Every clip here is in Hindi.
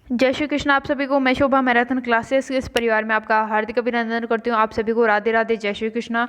जय श्री कृष्ण। आप सभी को मैं शोभा मैराथन क्लासेस के इस परिवार में आपका हार्दिक अभिनंदन करती हूँ। आप सभी को राधे राधे, जय श्री कृष्ण।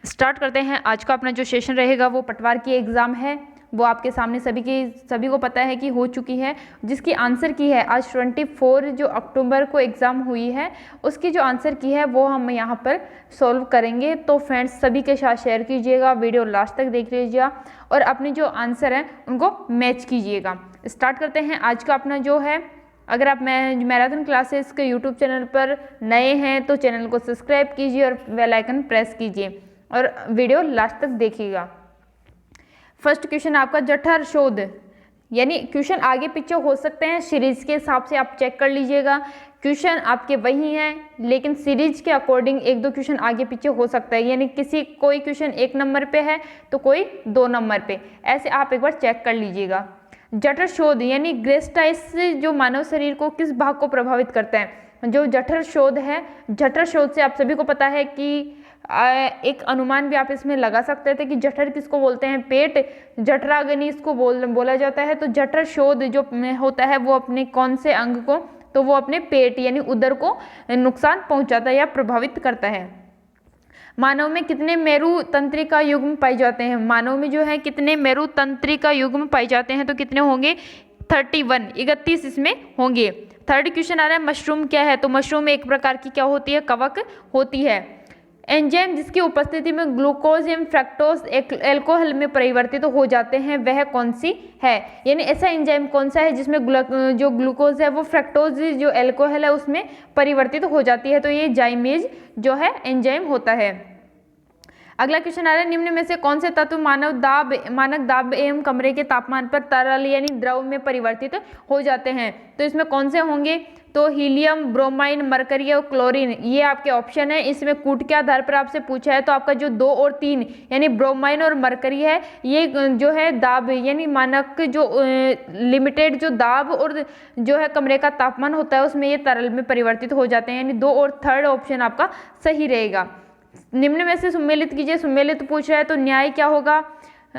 स्टार्ट करते हैं। आज का अपना जो सेशन रहेगा वो पटवार की एग्ज़ाम है, वो आपके सामने सभी को पता है कि हो चुकी है, जिसकी आंसर की है आज 24 जो अक्टूबर को एग्ज़ाम हुई है, उसकी जो आंसर की है वो हम यहाँ पर सॉल्व करेंगे। तो फ्रेंड्स सभी के साथ शेयर कीजिएगा, वीडियो लास्ट तक देख लीजिएगा और अपने जो आंसर हैं उनको मैच कीजिएगा। स्टार्ट करते हैं आज का अपना जो है। अगर आप मैराथन क्लासेस के यूट्यूब चैनल पर नए हैं तो चैनल को सब्सक्राइब कीजिए और बेल आइकन प्रेस कीजिए और वीडियो लास्ट तक देखिएगा। फर्स्ट क्वेश्चन आपका जठर शोध, यानी क्वेश्चन आगे पीछे हो सकते हैं, सीरीज के हिसाब से आप चेक कर लीजिएगा। क्वेश्चन आपके वही हैं लेकिन सीरीज के अकॉर्डिंग एक दो क्वेश्चन आगे पीछे हो सकता है, यानी कोई क्वेश्चन 1 नंबर पे है तो कोई 2 नंबर पे, ऐसे आप एक बार चेक कर लीजिएगा। जठर शोध यानी ग्रेस्टाइस जो मानव शरीर को किस भाग को प्रभावित करता है, जो जठर शोध है, जठर शोध से आप सभी को पता है कि एक अनुमान भी आप इसमें लगा सकते थे कि जठर किसको बोलते हैं, पेट, जठराग्नि इसको बोला जाता है। तो जठर शोध जो होता है वो अपने कौन से अंग को, तो वो अपने पेट यानी उदर को नुकसान पहुंचाता है या प्रभावित करता है। मानव में कितने मेरु तंत्रिका युग्म पाए जाते हैं, मानव में जो है कितने मेरु तंत्रिका युग्म पाए जाते हैं, तो कितने होंगे 31 इसमें होंगे। थर्ड क्वेश्चन आ रहा है मशरूम क्या है, तो मशरूम एक प्रकार की क्या होती है, कवक होती है। एंजाइम जिसकी उपस्थिति में ग्लूकोज एवं फ्रक्टोज एल्कोहल में परिवर्तित हो जाते हैं वह कौन सी है, यानी ऐसा एंजाइम कौन सा है जिसमें जो ग्लूकोज है वो फ्रक्टोज जो एल्कोहल है उसमें परिवर्तित हो जाती है, तो ये जाइमेज जो है एंजाइम होता है। अगला क्वेश्चन आ रहा है निम्न में से कौन से तत्व मानक दाब एवं कमरे के तापमान पर तरल यानी द्रव में परिवर्तित हो जाते हैं, तो इसमें कौन से होंगे, तो हीलियम, ब्रोमाइन, मरकरी और क्लोरीन, ये आपके ऑप्शन है। इसमें कूट के आधार पर आपसे पूछा है तो आपका जो 2 और 3 यानी ब्रोमाइन और मरकरी है, ये जो है दाब यानी मानक जो लिमिटेड जो दाब और जो है कमरे का तापमान होता है उसमें ये तरल में परिवर्तित हो जाते हैं, यानी 2 और 3rd ऑप्शन आपका सही रहेगा। निम्न में से सुमेलित कीजिए, सुमेलित पूछ रहा है तो न्याय क्या होगा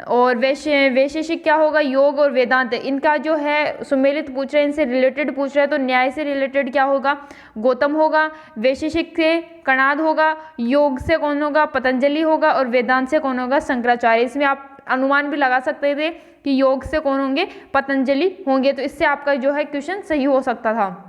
और वैशेषिक क्या होगा, योग और वेदांत, इनका जो है सुमेलित पूछ रहे हैं, इनसे रिलेटेड पूछ रहे हैं, तो न्याय से रिलेटेड क्या होगा, गौतम होगा, वैशेषिक से कणाद होगा, योग से कौन होगा, पतंजलि होगा और वेदांत से कौन होगा, शंकराचार्य। इसमें आप अनुमान भी लगा सकते थे कि योग से कौन होंगे, पतंजलि होंगे, तो इससे आपका जो है क्वेश्चन सही हो सकता था।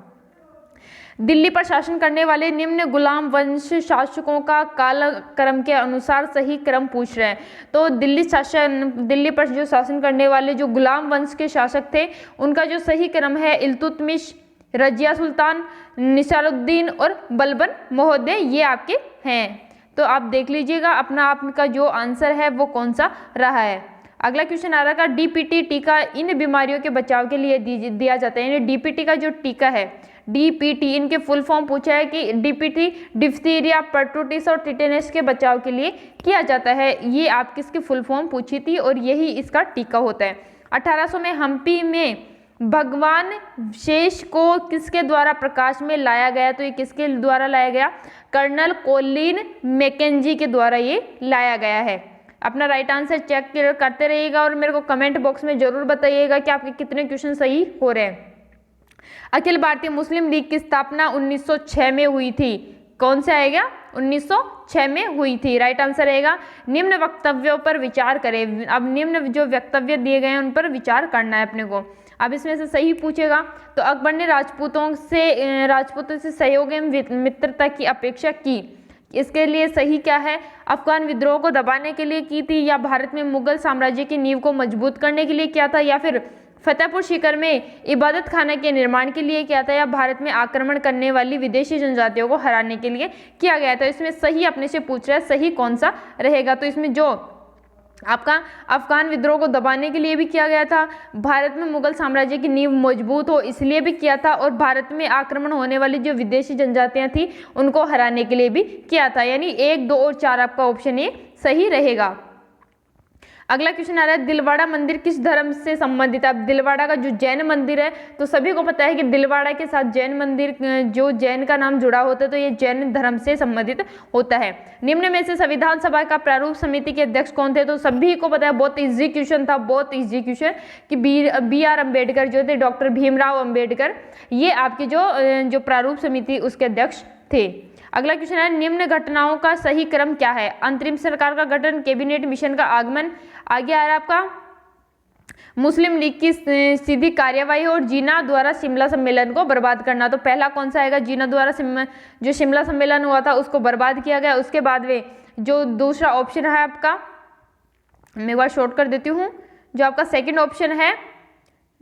दिल्ली पर शासन करने वाले निम्न गुलाम वंश शासकों का कालक्रम के अनुसार सही क्रम पूछ रहे हैं, तो दिल्ली पर जो शासन करने वाले जो गुलाम वंश के शासक थे उनका जो सही क्रम है इल्तुतमिश, रजिया सुल्तान, निसारुद्दीन और बलबन महोदय, ये आपके हैं। तो आप देख लीजिएगा अपना आपका जो आंसर है वो कौन सा रहा है। अगला क्वेश्चन आ रहा है डीपीटी टीका इन बीमारियों के बचाव के लिए दिया जाता है, यानी डीपीटी का जो टीका है, डीपीटी इनके फुल फॉर्म पूछा है कि डीपीटी डिप्थीरिया, परटूटिस और टिटेनस के बचाव के लिए किया जाता है, ये आप किसकी फुल फॉर्म पूछी थी और यही इसका टीका होता है। 1800 में हम्पी में भगवान शेष को किसके द्वारा प्रकाश में लाया गया, तो ये किसके द्वारा लाया गया, कर्नल कोलिन मैकेंजी के द्वारा ये लाया गया है। अपना राइट आंसर चेक करते रहिएगा और मेरे को कमेंट बॉक्स में जरूर बताइएगा कि आपके कितने क्वेश्चन सही हो रहे हैं। अखिल भारतीय मुस्लिम लीग की स्थापना 1906 में हुई थी, कौन से आएगा, 1906 में हुई थी। राइट आंसर रहेगा निम्न वक्तव्यों पर विचार करें। अब निम्न जो वक्तव्य दिए गए हैं उन पर विचार करना है अपने को। अब इसमें से सही पूछेगा तो अकबर ने राजपूतों से सहयोग एवं मित्रता की अपेक्षा की, इसके लिए सही क्या है, अफगान विद्रोह को दबाने के लिए की थी या भारत में मुगल साम्राज्य की नींव को मजबूत करने के लिए किया था या फिर फतेहपुर सीकर में इबादत खाना के निर्माण के लिए किया था या भारत में आक्रमण करने वाली विदेशी जनजातियों को हराने के लिए किया गया था। इसमें सही अपने से पूछ रहा है सही कौन सा रहेगा, तो इसमें जो आपका अफगान विद्रोह को दबाने के लिए भी किया गया था, भारत में मुगल साम्राज्य की नींव मजबूत हो इसलिए भी किया था और भारत में आक्रमण होने वाली जो विदेशी जनजातियां थी उनको हराने के लिए भी किया था, यानी 1, 2 और 4 आपका ऑप्शन ये सही रहेगा। अगला क्वेश्चन आ रहा है दिलवाड़ा मंदिर किस धर्म से संबंधित है। अब दिलवाड़ा का जो जैन मंदिर है, तो सभी को पता है कि दिलवाड़ा के साथ जैन मंदिर, जो जैन का नाम जुड़ा होता है तो ये जैन धर्म से संबंधित होता है। निम्न में से संविधान सभा का प्रारूप समिति के अध्यक्ष कौन थे, तो सभी को पता है, बहुत इजी क्वेश्चन था, बहुत इजी क्वेश्चन, कि बी आर अम्बेडकर जो थे, डॉक्टर भीमराव अम्बेडकर, ये आपकी जो प्रारूप समिति उसके अध्यक्ष थे। अगला क्वेश्चन है निम्न घटनाओं का सही क्रम क्या है। अंतरिम सरकार का गठन, कैबिनेट मिशन का आगमन, आगे आ रहा है आपका मुस्लिम लीग की सीधी कार्यवाही और जीना द्वारा शिमला सम्मेलन को बर्बाद करना। तो पहला कौन सा आएगा, जीना द्वारा जो शिमला सम्मेलन हुआ था उसको बर्बाद किया गया। उसके बाद में जो दूसरा ऑप्शन है आपका, मैं एक बार शॉर्ट कर देती हूँ, जो आपका सेकंड ऑप्शन है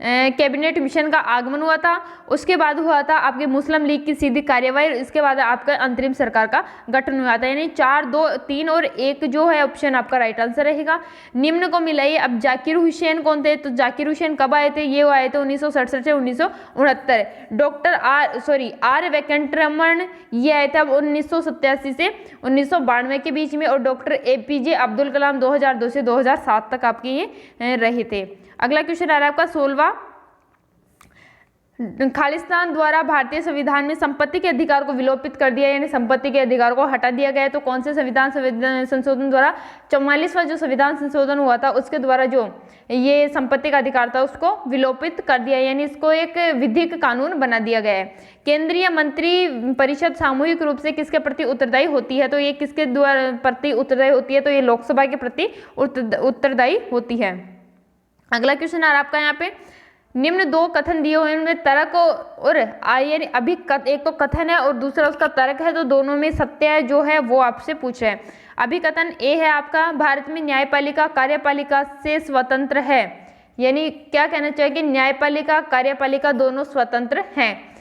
कैबिनेट मिशन का आगमन हुआ था, उसके बाद हुआ था आपके मुस्लिम लीग की सीधी कार्यवाही, इसके बाद आपका अंतरिम सरकार का गठन हुआ था। यानी 4, 2, 3 और 1 जो है ऑप्शन आपका राइट आंसर रहेगा। निम्न को मिलाइए। अब जाकिर हुसैन कौन थे, तो जाकिर हुसैन कब आए थे, ये आए थे 1967 से 1969। डॉक्टर आर वेंकटरमण ये आए थे अब 1987 से 1992 के बीच में, और डॉक्टर APJ अब्दुल कलाम 2002 से 2007 तक आपके ये रहे थे। अगला क्वेश्चन आ रहा है आपका 16वां, खालिस्तान द्वारा भारतीय संविधान में संपत्ति के अधिकार को विलोपित कर दिया, यानी संपत्ति के अधिकार को हटा दिया गया है। तो कौन से संविधान संशोधन द्वारा, 44वां जो संविधान संशोधन हुआ था उसके द्वारा जो ये संपत्ति का अधिकार था उसको विलोपित कर दिया, यानी इसको एक विधिक कानून बना दिया गया है। केंद्रीय मंत्री परिषद सामूहिक रूप से किसके प्रति उत्तरदायी होती है, तो ये किसके द्वारा प्रति उत्तरदायी होती है, तो ये लोकसभा के प्रति उत्तरदायी होती है। अगला क्वेश्चन आ रहा है आपका यहाँ पे, निम्न 2 कथन दिए हुए उनमें तर्क और यानी अभी एक तो कथन है और दूसरा उसका तर्क है, तो दोनों में सत्य जो है वो आपसे पूछ रहे हैं। अभी कथन ए है आपका, भारत में न्यायपालिका कार्यपालिका से स्वतंत्र है, यानी क्या कहना चाहिए कि न्यायपालिका कार्यपालिका दोनों स्वतंत्र हैं।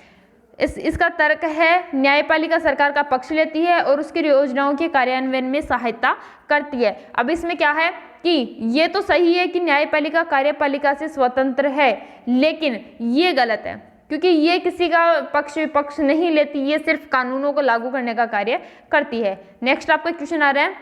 इसका तर्क है न्यायपालिका सरकार का पक्ष लेती है और उसकी योजनाओं के कार्यान्वयन में सहायता करती है। अब इसमें क्या है कि ये तो सही है कि न्यायपालिका कार्यपालिका से स्वतंत्र है, लेकिन ये गलत है, क्योंकि ये किसी का पक्ष विपक्ष नहीं लेती, ये सिर्फ कानूनों को लागू करने का कार्य करती है। नेक्स्ट आपका क्वेश्चन आ रहा है,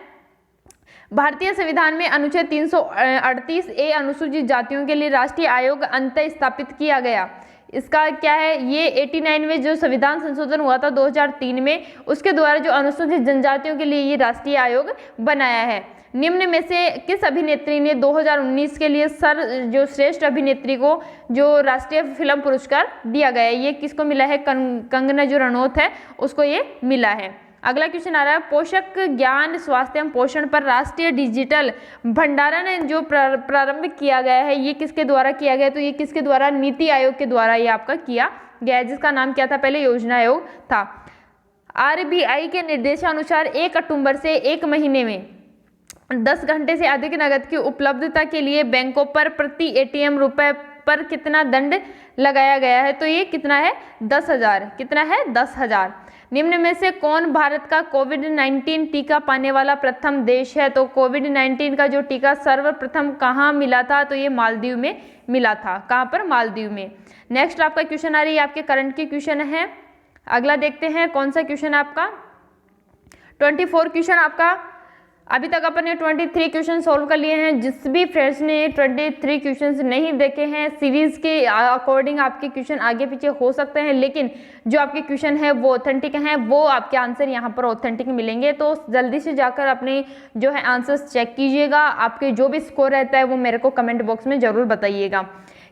भारतीय संविधान में अनुच्छेद 338A अनुसूचित जातियों के लिए राष्ट्रीय आयोग अंततः स्थापित किया गया। इसका क्या है, ये 89 में जो संविधान संशोधन हुआ था 2003 में, उसके द्वारा जो अनुसूचित जनजातियों के लिए ये राष्ट्रीय आयोग बनाया है। निम्न में से किस अभिनेत्री ने 2019 के लिए जो श्रेष्ठ अभिनेत्री को जो राष्ट्रीय फिल्म पुरस्कार दिया गया है, ये किसको मिला है, कंगना जो रनौत है उसको ये मिला है। अगला क्वेश्चन आ रहा है, पोषक ज्ञान स्वास्थ्य एवं पोषण पर राष्ट्रीय डिजिटल भंडारण जो प्रारंभ किया गया है, ये किसके द्वारा किया गया है, तो ये किसके द्वारा, नीति आयोग के द्वारा ये आपका किया गया है, जिसका नाम क्या था, पहले योजना आयोग था। RBI के निर्देशानुसार 1 अक्टूबर से 1 महीने में 10 घंटे से अधिक नकद की उपलब्धता के लिए बैंकों पर प्रति ATM रुपए पर कितना दंड लगाया गया है, तो ये कितना है, 10,000। कितना है, 10,000। निम्न में से कौन भारत का कोविड-19 टीका पाने वाला प्रथम देश है, तो कोविड-19 का जो टीका सर्वप्रथम कहाँ मिला था, तो ये मालदीव में मिला था। कहाँ पर, मालदीव में। नेक्स्ट आपका क्वेश्चन आ रही है, आपके करंट की क्वेश्चन है। अगला देखते हैं कौन सा क्वेश्चन है आपका, 24 क्वेश्चन आपका। अभी तक अपन ने 23 क्वेश्चन सॉल्व कर लिए हैं। जिस भी फ्रेंड्स ने 23 क्वेश्चंस नहीं देखे हैं, सीरीज के अकॉर्डिंग आपके क्वेश्चन आगे पीछे हो सकते हैं, लेकिन जो आपके क्वेश्चन है वो ऑथेंटिक हैं, वो आपके आंसर यहाँ पर ऑथेंटिक मिलेंगे। तो जल्दी से जाकर अपने जो है आंसर्स चेक कीजिएगा। आपके जो भी स्कोर रहता है वो मेरे को कमेंट बॉक्स में जरूर बताइएगा।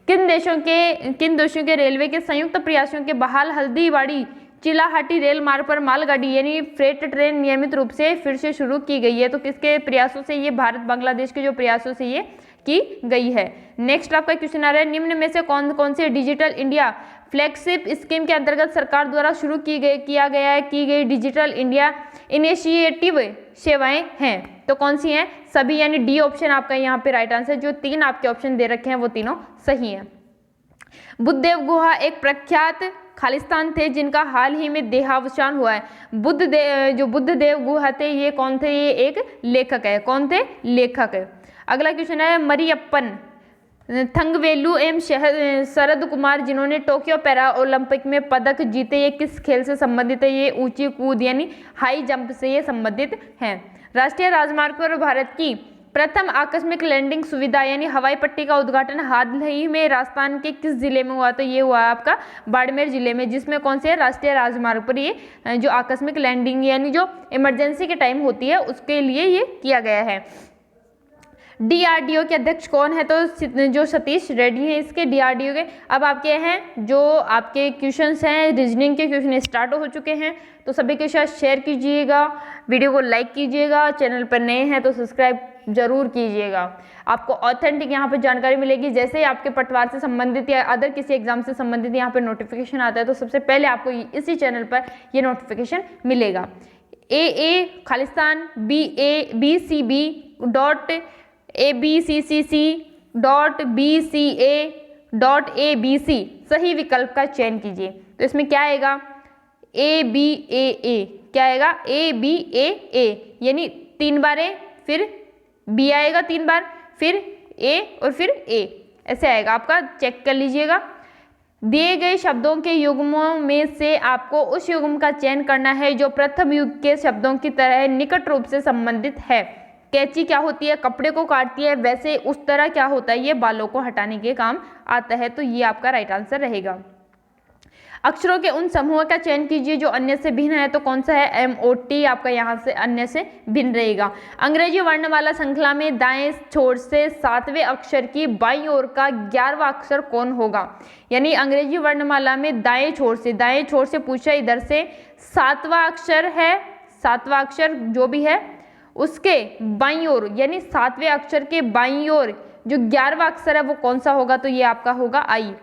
किन देशों के रेलवे के संयुक्त प्रयासों के बहाल हल्दीबाड़ी चिलाहाटी रेल मार्ग पर मालगाड़ी यानी फ्रेट ट्रेन नियमित रूप से फिर से शुरू की गई है, तो किसके प्रयासों से, ये भारत बांग्लादेश के जो प्रयासों से ये की गई है। नेक्स्ट आपका क्वेश्चन आ रहा है, निम्न में से कौन कौन से डिजिटल इंडिया फ्लैगशिप स्कीम के अंतर्गत सरकार द्वारा शुरू की गई डिजिटल इंडिया इनिशिएटिव सेवाएं हैं, तो कौन सी हैं, सभी, यानी डी ऑप्शन आपका यहाँ पे राइट आंसर। जो 3 आपके ऑप्शन दे रखे हैं वो तीनों सही हैं। बुद्धदेव गुहा एक प्रख्यात खालिस्तान थे जिनका हाल ही में देहावसान हुआ है। बुद्धदेव गुहा थे, ये कौन थे, ये एक लेखक है। कौन थे, लेखक है। अगला क्वेश्चन है, मरियप्पन थंगवेलु एवं शरद कुमार जिन्होंने टोक्यो पैरा ओलंपिक में पदक जीते, ये किस खेल से संबंधित है, ये ऊंची कूद यानी हाई जंप से ये संबंधित हैं। राष्ट्रीय राजमार्ग पर भारत की प्रथम आकस्मिक लैंडिंग सुविधा यानी हवाई पट्टी का उद्घाटन हाल ही में राजस्थान के किस जिले में हुआ? तो ये हुआ आपका बाड़मेर जिले में, जिसमें कौन से राष्ट्रीय राजमार्ग पर ये जो आकस्मिक लैंडिंग यानी जो इमरजेंसी के टाइम होती है उसके लिए ये किया गया है। DRDO के अध्यक्ष कौन है? तो जो सतीश रेड्डी हैं इसके DRDO के। अब आपके हैं जो आपके क्वेश्चंस हैं, रीजनिंग के क्वेश्चन स्टार्ट हो चुके हैं, तो सभी के साथ शेयर कीजिएगा, वीडियो को लाइक कीजिएगा, चैनल पर नए हैं तो सब्सक्राइब जरूर कीजिएगा। आपको ऑथेंटिक यहाँ पर जानकारी मिलेगी। जैसे ही आपके पटवार से संबंधित या अदर किसी एग्जाम से संबंधित यहाँ पर नोटिफिकेशन आता है तो सबसे पहले आपको इसी चैनल पर ये नोटिफिकेशन मिलेगा। AA खालिस्तान BABCCC.ABCCC.BCA.ABC सही विकल्प का चयन कीजिए। तो इसमें क्या आएगा? ABAA। क्या आएगा? ABAA यानी 3 बार A, फिर B आएगा 3 बार, फिर A और फिर A, ऐसे आएगा आपका। चेक कर लीजिएगा। दिए गए शब्दों के युग्मों में से आपको उस युग्म का चयन करना है जो प्रथम युग के शब्दों की तरह निकट रूप से संबंधित है। कैंची क्या होती है? कपड़े को काटती है। वैसे उस तरह क्या होता है? ये बालों को हटाने के काम आता है। तो ये आपका राइट आंसर रहेगा। अक्षरों के उन समूहों का चयन कीजिए जो अन्य से भिन्न है। तो कौन सा है? MOT आपका यहाँ से अन्य से भिन्न रहेगा। अंग्रेजी वर्णमाला श्रृंखला में दाएं छोर से 7वें अक्षर की बाईं ओर का 11वां अक्षर कौन होगा? यानी अंग्रेजी वर्णमाला में दाएं छोर से पूछा, इधर से 7वां अक्षर है, 7वां अक्षर जो भी है उसके बाईं ओर यानी 7वें अक्षर के बाईं ओर जो 11वां अक्षर है वो कौन सा होगा? तो ये आपका होगा I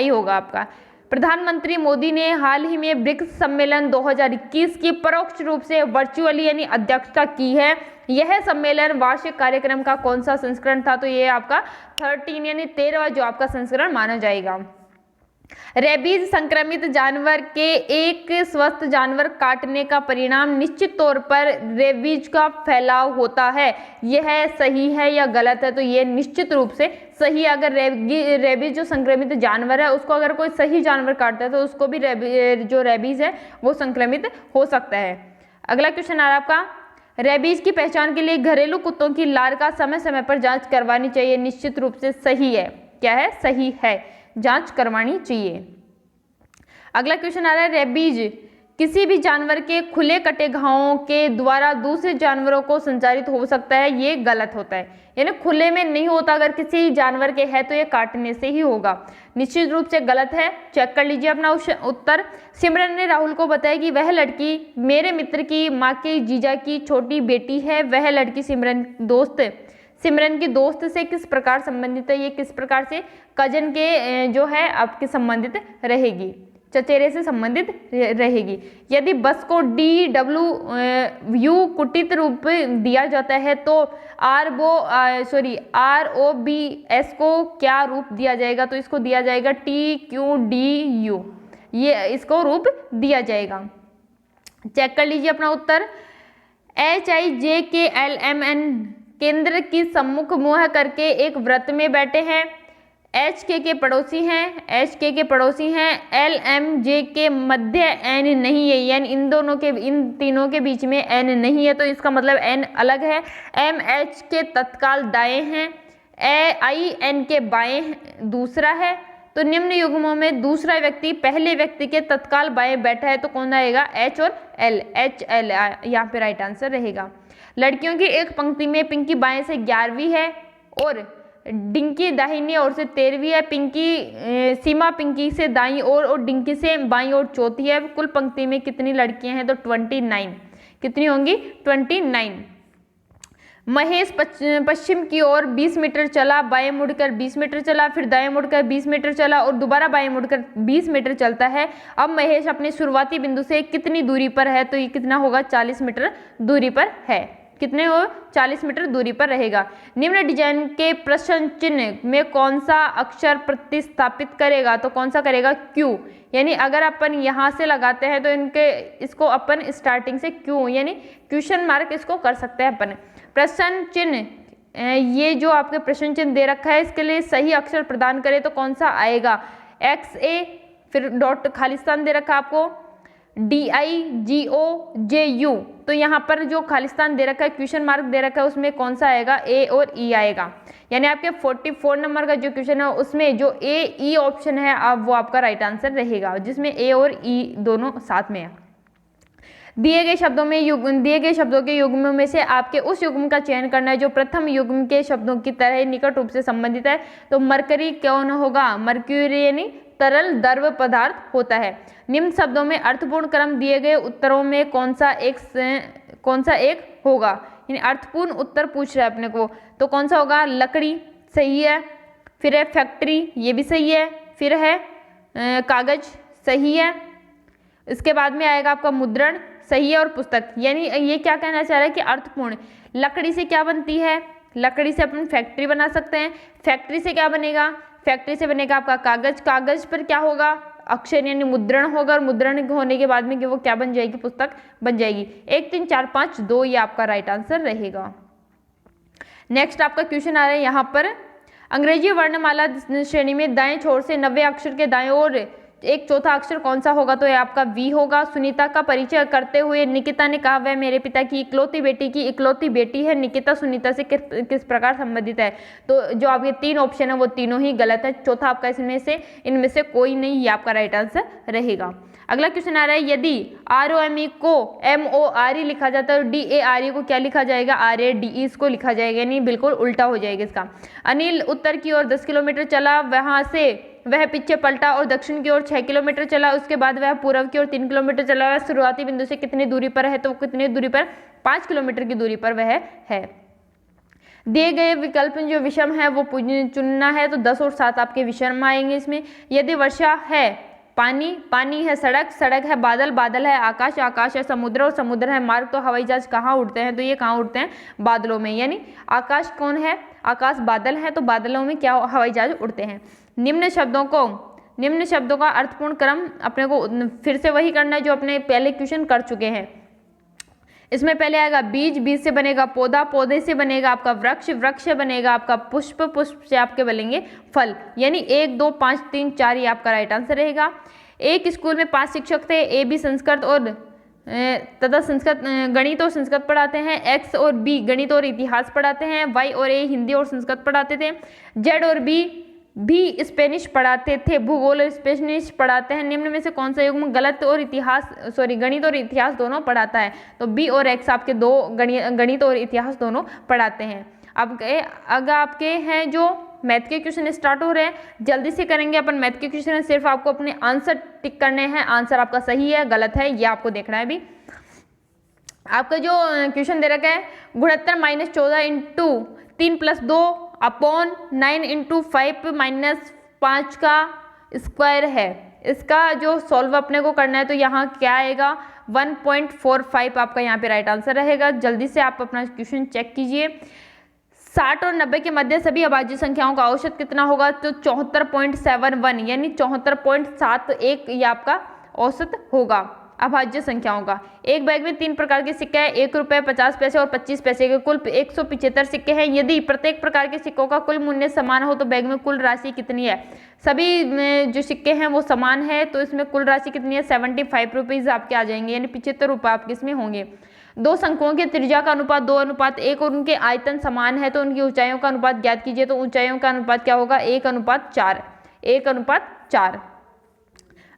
होगा आपका। प्रधानमंत्री मोदी ने हाल ही में ब्रिक्स सम्मेलन 2021 की परोक्ष रूप से वर्चुअली यानी अध्यक्षता की है। यह सम्मेलन वार्षिक कार्यक्रम का कौन सा संस्करण था? तो ये आपका 13 यानी 13वां जो आपका संस्करण माना जाएगा। रेबीज संक्रमित जानवर के एक स्वस्थ जानवर काटने का परिणाम निश्चित तौर पर रेबीज का फैलाव होता है। यह सही है या गलत है? तो ये निश्चित रूप से सही। अगर रेबीज जो संक्रमित जानवर है उसको अगर कोई सही जानवर काटता है तो उसको भी जो रेबीज है वो संक्रमित हो सकता है। अगला क्वेश्चन आ रहा है आपका, रेबीज की पहचान के लिए घरेलू कुत्तों की लार का समय समय पर जांच करवानी चाहिए। निश्चित रूप से सही है। क्या है? सही है, जांच करवानी चाहिए। अगला क्वेश्चन आ रहा है, रेबीज किसी भी जानवर के खुले कटे घावों के द्वारा दूसरे जानवरों को संचारित हो सकता है। ये गलत होता है, यानी खुले में नहीं होता। अगर किसी जानवर के है तो ये काटने से ही होगा। निश्चित रूप से गलत है। चेक कर लीजिए अपना उत्तर। सिमरन ने राहुल को बताया कि वह लड़की मेरे मित्र की माँ के जीजा की छोटी बेटी है। वह लड़की सिमरन की दोस्त से किस प्रकार संबंधित है? ये किस प्रकार से? कजन के जो है आपके संबंधित रहेगी, चचेरे से संबंधित रहेगी। यदि बस को DWU कुटित रूप दिया जाता है तो ROBS को क्या रूप दिया जाएगा? तो इसको दिया जाएगा TQDU, ये इसको रूप दिया जाएगा। चेक कर लीजिए अपना उत्तर। HIJKLMN केंद्र की सम्मुख मुँह करके एक व्रत में बैठे हैं। HK के पड़ोसी हैं। LMJ के मध्य N नहीं है, यानी इन तीनों के बीच में N नहीं है, तो इसका मतलब N अलग है। MH के तत्काल दाएं हैं। IN के बाएं दूसरा है। तो निम्न युग्मों में दूसरा व्यक्ति पहले व्यक्ति के तत्काल बाएं बैठा है, तो कौन आएगा? H और L, HL यहाँ पे राइट आंसर रहेगा। लड़कियों की एक पंक्ति में पिंकी बाएं से 11वीं है और डिंकी दाहिनी ओर से 13वीं है। सीमा पिंकी से दाईं ओर और डिंकी से बाईं ओर चौथी है। कुल पंक्ति में कितनी लड़कियां हैं? तो 29। कितनी होंगी? 29। महेश पश्चिम की ओर 20 मीटर चला, बाएं मुड़कर 20 मीटर चला, फिर दाएं मुड़कर 20 मीटर चला और दोबारा बाएं मुड़कर 20 मीटर चलता है। अब महेश अपने शुरुआती बिंदु से कितनी दूरी पर है? तो ये कितना होगा? 40 मीटर दूरी पर है। कितने हो? 40 मीटर दूरी पर रहेगा। निम्न डिजाइन के प्रश्न चिन्ह में कौन सा अक्षर प्रतिस्थापित करेगा? तो कौन सा करेगा? Q। यानी अगर अपन यहाँ से लगाते हैं तो इसको अपन स्टार्टिंग से Q यानी क्वेश्चन मार्क इसको कर सकते हैं अपन। प्रश्न चिन्ह ये जो आपके प्रश्न चिन्ह दे रखा है इसके लिए सही अक्षर प्रदान करें तो कौन सा आएगा? XA, फिर डॉट खालिस्तान दे रखा आपको, DIGOJU तो यहाँ पर जो खालिस्तान दे रखा है, क्वेश्चन मार्क दे रखा है, उसमें कौन सा आएगा, ए और ई आएगा। यानी आपके 44 नंबर का जो क्वेश्चन है उसमें जो ए ई ऑप्शन है अब वो आपका राइट आंसर रहेगा, जिसमें ए और ई दोनों साथ में है। दिए गए शब्दों के युग्मों में से आपके उस युग्म का चयन करना है जो प्रथम युग्म के शब्दों की तरह निकट रूप से संबंधित है। तो मरकरी कौन होगा, मर्क्यूरी यानी तरल द्रव पदार्थ होता है। निम्न शब्दों में अर्थपूर्ण क्रम दिए गए उत्तरों में कौन सा एक होगा, यानी अर्थपूर्ण उत्तर पूछ रहा है अपने को, तो कौन सा होगा, लकड़ी सही है, फिर है फैक्ट्री ये भी सही है, फिर है कागज सही है, इसके बाद में आएगा आपका मुद्रण सही है, और पुस्तक। यानी ये क्या कहना चाह रहा है कि अर्थपूर्ण, लकड़ी से क्या बनती है, लकड़ी से अपन फैक्ट्री बना सकते हैं, फैक्ट्री से क्या बनेगा, फैक्ट्री से बनेगा आपका कागज, कागज पर क्या होगा, अक्षर यानी मुद्रण होगा, और मुद्रण होने के बाद में कि वो क्या बन जाएगी, पुस्तक बन जाएगी। 1 3 4 5 2 ये आपका राइट आंसर रहेगा। नेक्स्ट आपका क्वेश्चन आ रहा है यहाँ पर, अंग्रेजी वर्णमाला श्रेणी में दाएं छोर से 90 अक्षर के दाएं ओर एक चौथा अक्षर कौन सा होगा, तो ये आपका वी होगा। सुनीता का परिचय करते हुए निकिता ने कहा वह मेरे पिता की इकलौती बेटी है। निकिता सुनीता से किस प्रकार संबंधित है, तो जो आपके 3 ऑप्शन है वो तीनों ही गलत है, चौथा आपका इनमें से कोई नहीं, ये आपका राइट आंसर रहेगा। अगला क्वेश्चन आ रहा है, यदि ROME को MORE लिखा जाता है और DARE को क्या लिखा जाएगा, RADE इसको लिखा जाएगा, यानी बिल्कुल उल्टा हो जाएगा इसका। अनिल उत्तर की ओर 10 किलोमीटर चला, वहां से वह पीछे पलटा और दक्षिण की ओर 6 किलोमीटर चला, उसके बाद वह पूर्व की ओर 3 किलोमीटर चला, वह शुरुआती बिंदु से कितनी दूरी पर है, तो कितनी दूरी पर, 5 किलोमीटर की दूरी पर वह है। दिए गए विकल्प जो विषम है वो चुनना है, तो 10 और 7 आपके विषम आएंगे इसमें। यदि वर्षा है, पानी है, सड़क है, बादल है, आकाश है, समुद्र और समुद्र है, मार्ग तो हवाई जहाज कहाँ उड़ते हैं, तो ये कहाँ उड़ते हैं, बादलों में, यानी आकाश कौन है, आकाश बादल है, तो बादलों में क्या हवाई जहाज उड़ते हैं। निम्न शब्दों का अर्थपूर्ण क्रम अपने को फिर से वही करना है जो अपने पहले क्वेश्चन कर चुके हैं। इसमें पहले आएगा बीज से बनेगा पौधा, पौधे से बनेगा आपका वृक्ष से बनेगा आपका पुष्प से आपके बनेंगे फल, यानी 1 2 5 3 4 ये आपका राइट आंसर रहेगा। एक स्कूल में 5 शिक्षक थे, ए बी संस्कृत और गणित और संस्कृत पढ़ाते हैं, एक्स और बी गणित और इतिहास पढ़ाते हैं, वाई और ए हिंदी और संस्कृत पढ़ाते थे, जेड और बी भी स्पेनिश पढ़ाते थे, भूगोल और स्पेनिश पढ़ाते हैं। निम्न में से कौन सा युग्म गणित और इतिहास दोनों पढ़ाता है, तो बी और एक्स आपके दो गणित और इतिहास दोनों पढ़ाते हैं। अब अगर आपके हैं जो मैथ के क्वेश्चन स्टार्ट हो रहे हैं, जल्दी से करेंगे अपन मैथ के क्वेश्चन, सिर्फ आपको अपने आंसर टिक करने हैं, आंसर आपका सही है गलत है ये आपको देखना है। भी आपका जो क्वेश्चन दे रखा है, गुणोत्तर -14 इंटू 3 + 2 अपॉन 9 इंटू 5 - 5 का स्क्वायर है, इसका जो सॉल्व अपने को करना है, तो यहाँ क्या आएगा 1.45 आपका यहाँ पे राइट आंसर रहेगा। जल्दी से आप अपना क्वेश्चन चेक कीजिए। 60 और 90 के मध्य सभी अभाज्य संख्याओं का औसत कितना होगा, तो 74.71 यानी 74.71 ये आपका औसत होगा अभाज्य संख्याओं का। एक बैग में 3 प्रकार के सिक्के हैं, 1 रुपये, 50 पैसे और 25 पैसे के, कुल 175 सिक्के हैं। यदि प्रत्येक प्रकार के सिक्कों का कुल मूल्य समान हो तो बैग में कुल राशि कितनी है। सभी जो सिक्के हैं वो समान है, तो इसमें कुल राशि कितनी है 75 रुपीज़ आपके आ जाएंगे, यानी 75 रुपये आपके इसमें होंगे। 2 शंकुओं के त्रिज्या का अनुपात 2:1 और उनके आयतन समान है, तो उनकी ऊंचाइयों का अनुपात ज्ञात कीजिए। तो ऊंचाइयों का अनुपात क्या होगा 1:4।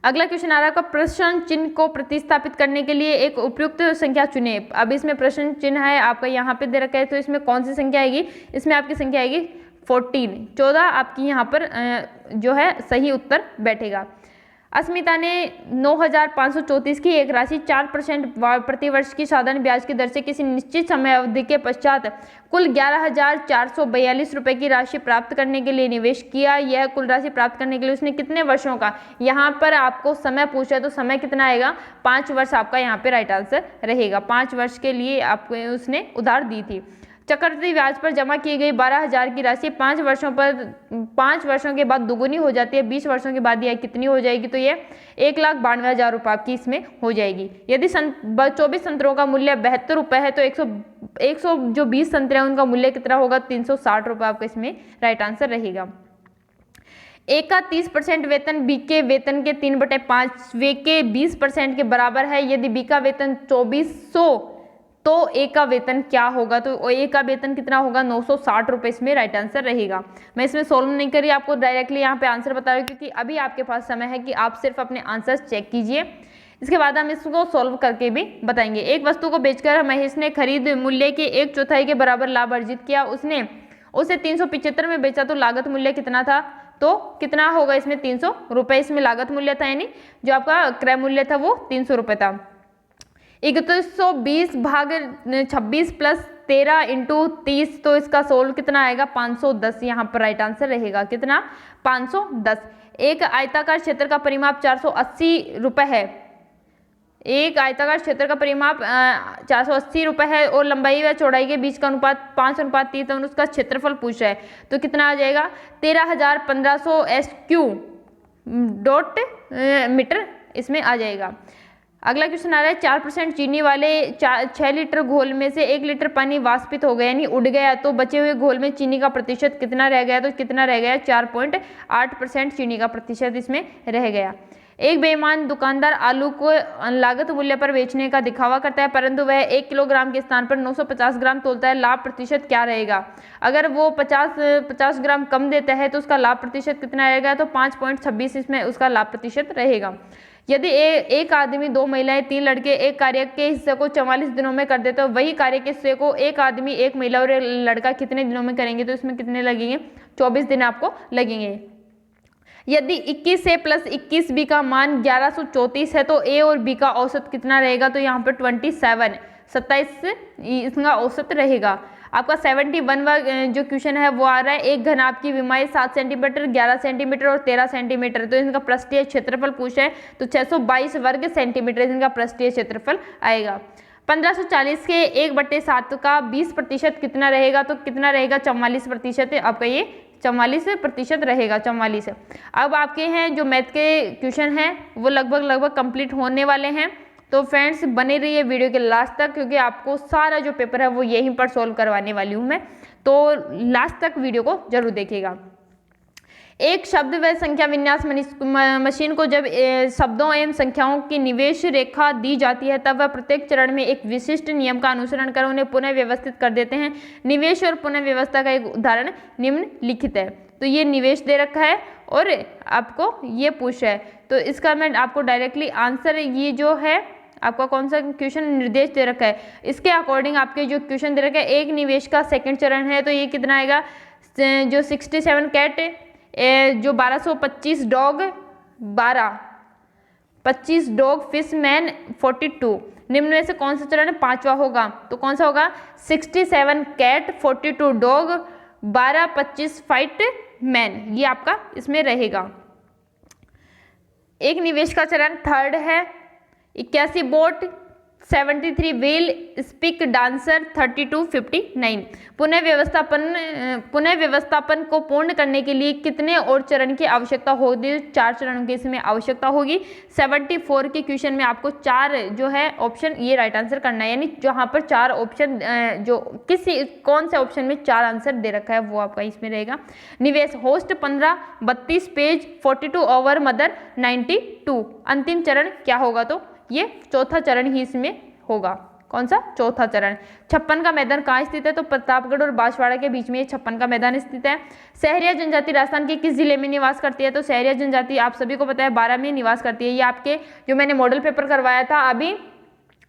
अगला क्वेश्चन आ रहा है, प्रश्न चिन्ह को प्रतिस्थापित करने के लिए एक उपयुक्त संख्या चुने। अब इसमें प्रश्न चिन्ह है आपका यहाँ पे दे रखा है, तो इसमें कौन सी संख्या आएगी, इसमें आपकी संख्या आएगी 14 आपकी यहाँ पर जो है सही उत्तर बैठेगा। अस्मिता ने 9,534 की एक राशि 4% प्रतिवर्ष की साधारण ब्याज की दर से किसी निश्चित समय अवधि के पश्चात कुल 11,442 रुपये की राशि प्राप्त करने के लिए निवेश किया। यह कुल राशि प्राप्त करने के लिए उसने कितने वर्षों का, यहाँ पर आपको समय पूछा है, तो समय कितना आएगा 5 वर्ष आपका यहाँ पे राइट आंसर रहेगा। 5 वर्ष के लिए आपको उसने उधार दी थी। चक्रवृद्धि ब्याज पर जमा की गई 12,000 की राशि 5 वर्षों के बाद दुगुनी हो जाती है, 20 वर्षों के बाद यह कितनी हो जाएगी, तो ये 1,92,000 रुपये आपकी इसमें हो जाएगी। यदि 24 संतरों का मूल्य 72 रुपये है, तो 100 जो 20 संतरे हैं उनका मूल्य कितना होगा 360 रुपये आपका इसमें राइट आंसर रहेगा। ए का 30% वेतन बी के वेतन के 3/5 वे के 20% के बराबर है। यदि बी का वेतन 2400 तो ए का वेतन क्या होगा, तो ए का वेतन कितना होगा 960 रुपये, इसमें राइट आंसर रहेगा। मैं इसमें सोल्व नहीं करी, आपको डायरेक्टली यहाँ पे आंसर बता रही हूँ, क्योंकि अभी आपके पास समय है कि आप सिर्फ अपने आंसर्स चेक कीजिए, इसके बाद हम इसको सोल्व करके भी बताएंगे। एक वस्तु को बेचकर महेश ने खरीद मूल्य के 1/4 के बराबर लाभ अर्जित किया, उसने उसे 375 में बेचा, तो लागत मूल्य कितना था, तो कितना होगा इसमें 300 रुपये, इसमें लागत मूल्य था, यानी जो आपका क्रय मूल्य था वो 300 रुपये था। 3120 भाग 26 प्लस 13 इंटू 30, तो इसका सोल्व कितना आएगा 510, यहाँ पर राइट आंसर रहेगा कितना 510। एक आयताकार क्षेत्र का परिमाप 480 रुपये है, एक आयताकार क्षेत्र का परिमाप 480 रुपये है और लंबाई व चौड़ाई के बीच का अनुपात 5:3, तो उसका क्षेत्रफल पूछ रहा है, तो कितना आ जाएगा 13,1500 SQ/मीटर इसमें आ जाएगा। अगला क्वेश्चन आ रहा है 4% चीनी वाले 6 लीटर घोल में से 1 लीटर पानी वाष्पित हो गया, यानी उड़ गया, तो बचे हुए घोल में चीनी का प्रतिशत कितना रह गया, तो कितना रह गया 4.8% चीनी का प्रतिशत इसमें रह गया। एक बेईमान दुकानदार आलू को लागत मूल्य पर बेचने का दिखावा करता है, परंतु वह 1 किलोग्राम के स्थान पर 950 ग्राम तोलता है, लाभ प्रतिशत क्या रहेगा। अगर वो 50 ग्राम कम देता है तो उसका लाभ प्रतिशत कितना रहेगा, तो 5.26 इसमें उसका लाभ प्रतिशत रहेगा। यदि एक आदमी, 2 महिलाएं, 3 लड़के एक कार्य के हिस्से को 44 दिनों में कर देते, तो वही कार्य के हिस्से को एक आदमी, एक महिला और एक लड़का कितने दिनों में करेंगे, तो इसमें कितने लगेंगे 24 दिन आपको लगेंगे। यदि 21 A + 21 B का मान 1134 है, तो ए और बी का औसत कितना रहेगा, तो यहाँ पर 27 इसका औसत रहेगा। आपका 71वां जो क्वेश्चन है वो आ रहा है, एक घनाभ की विमाएं 7 सेंटीमीटर, 11 सेंटीमीटर और 13 सेंटीमीटर, तो इनका पृष्ठीय क्षेत्रफल पूछा है, तो 622 वर्ग सेंटीमीटर इनका पृष्ठीय क्षेत्रफल आएगा। 1540 के 1/7 का 20% कितना रहेगा, तो कितना रहेगा 44%, आपका ये 44% रहेगा, 44। अब आपके हैं जो मैथ के क्वेश्चन हैं वो लगभग कंप्लीट होने वाले हैं, तो फ्रेंड्स बने रहिए वीडियो के लास्ट तक, क्योंकि आपको सारा जो पेपर है वो यहीं पर सॉल्व करवाने वाली हूँ मैं, तो लास्ट तक वीडियो को जरूर देखिएगा। एक शब्द व संख्या विन्यास मशीन को जब शब्दों एवं संख्याओं की निवेश रेखा दी जाती है, तब वह प्रत्येक चरण में एक विशिष्ट नियम का अनुसरण कर उन्हें पुनः व्यवस्थित कर देते हैं। निवेश और पुनः व्यवस्था का एक उदाहरण निम्नलिखित है। तो ये निवेश दे रखा है और आपको ये पूछ है, तो इसका मैं आपको डायरेक्टली आंसर, ये जो है आपका कौन सा क्वेश्चन निर्देश दे रखा है, इसके अकॉर्डिंग आपके जो क्वेश्चन दे रखा है, एक निवेश का सेकंड चरण है, तो ये कितना आएगा, जो 67 कैट, जो 1225 डॉग, 25 डॉग, फिश मैन 42, निम्न में से कौन सा चरण 5वां होगा, तो कौन सा होगा 67 कैट, 42 डॉग, 25 फाइट मैन, ये आपका इसमें रहेगा। एक निवेश का चरण थर्ड है, 81 बोट, 73 व्हील, स्पिक डांसर 3259। पुनः व्यवस्थापन को पूर्ण करने के लिए कितने और चरण की आवश्यकता होगी, 4 चरणों की इसमें आवश्यकता होगी। 74 के क्वेश्चन में आपको 4 जो है ऑप्शन, ये राइट आंसर करना है, यानी जहां पर 4 ऑप्शन, जो कौन से ऑप्शन में 4 आंसर दे रखा है वो आपका इसमें रहेगा। निवेश होस्ट 15, 32 पेज, 42 ओवर मदर 92। अंतिम चरण क्या होगा, तो ये चौथा चरण ही इसमें होगा। कौन सा, चौथा चरण। 56 का मैदान कहाँ स्थित है, तो प्रतापगढ़ और बांसवाड़ा के बीच में ये 56 का मैदान स्थित है। सहरिया जनजाति राजस्थान के किस जिले में निवास करती है, तो सहरिया जनजाति आप सभी को पता है 12 में निवास करती है। ये आपके जो मैंने मॉडल पेपर करवाया था, अभी